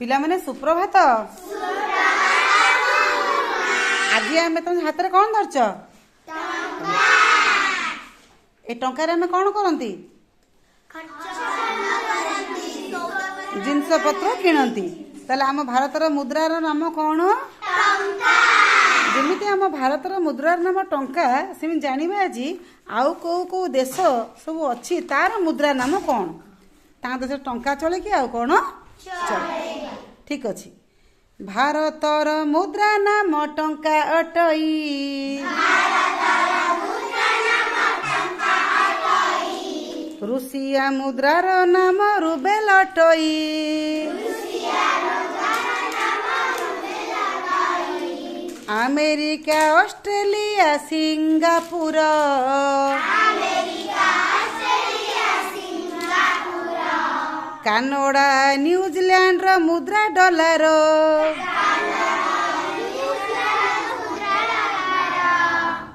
पिला माने सुप्रभात। आज आम तुम हाथ में कौन धरच ए टंकार आम कौन करती जिनस पत्र किणती ताले आम भारतर मुद्रार नाम कौन जमीती आम भारतर मुद्रार नाम टंका सेमि जानिबा आज आउ को देश सब अच्छी तार मुद्रा नाम कौन ता देश टंका चले कि आउ कौन चले ठीक अच्छी भारतर मुद्रा नाम टंका अटई रुसिया मुद्रार नाम रुबेल अटई America Australia Singapore Canada New Zealand रो मुद्रा डॉलर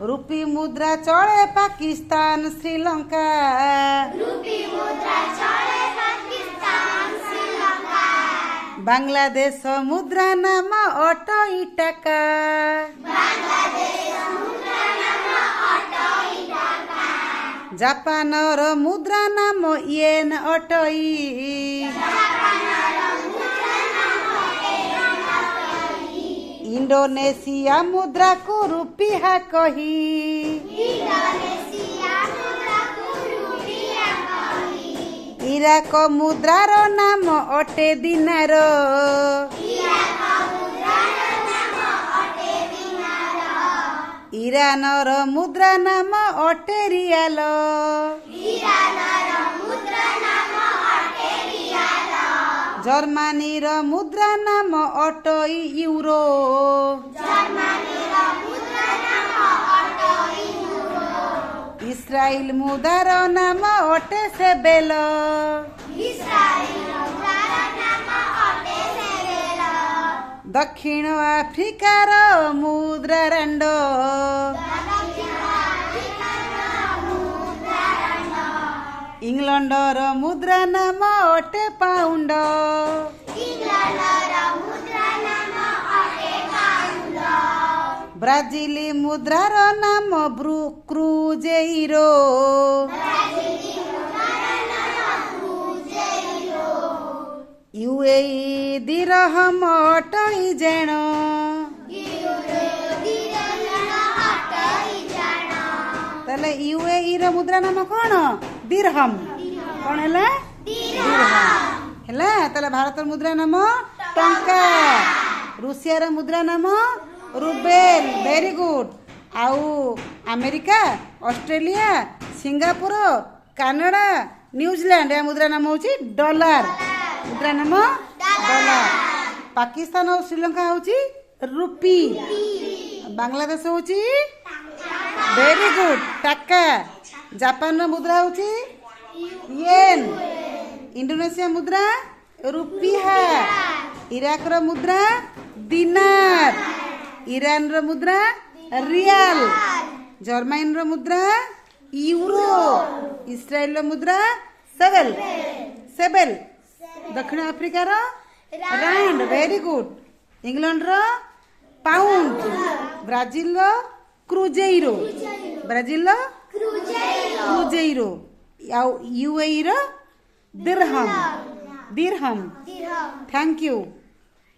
रूपी मुद्रा चले पाकिस्तान श्रीलंका बांग्लादेश मुद्रा नाम अटई टाका जापान रो मुद्रा नाम येन अटई इंडोनेशिया मुद्रा को रुपिया कही इराक मुद्रार नाम अटे दिनार ईरानर मुद्रा नाम अटे रियाल जर्मनी रो मुद्रा नाम अटई यूरो इस्राएल मुद्रार नाम अटे सेबेल दक्षिण आफ्रिकार मुद्रा रंड इंग्लैंडर मुद्रा नाम अटे पाउंड ब्राजिल मुद्रार नाम क्रूजेइरो यूएई दिरहम अटई जेण ताले यूएई रो मुद्रा नाम कौन दिरहम कौन है दिरहम है ताले भारत मुद्रा नाम टंका रूसिया रो मुद्रा नाम रुबेल वेरी गुड आउ America Australia Singapore Canada New Zealand या मुद्रा नाम होची डॉलर मुद्रा नाम डॉलर पाकिस्तान और श्रीलंका होची रुपी बांग्लादेश होची वेरी गुड टाका जापान मुद्रा होची येन इंडोनेशिया मुद्रा रुपिया इराक रो मुद्रा दिनार ईरान रो मुद्रा रियाल जर्मनी रो मुद्रा यूरो इस्राएल रो मुद्रा सेबेल दक्षिण अफ्रीका रो रैंड वेरी गुड इंग्लैंड रो पाउंड ब्राजिल रो क्रूजेइरो यूएई रो दिरहम थैंक यू।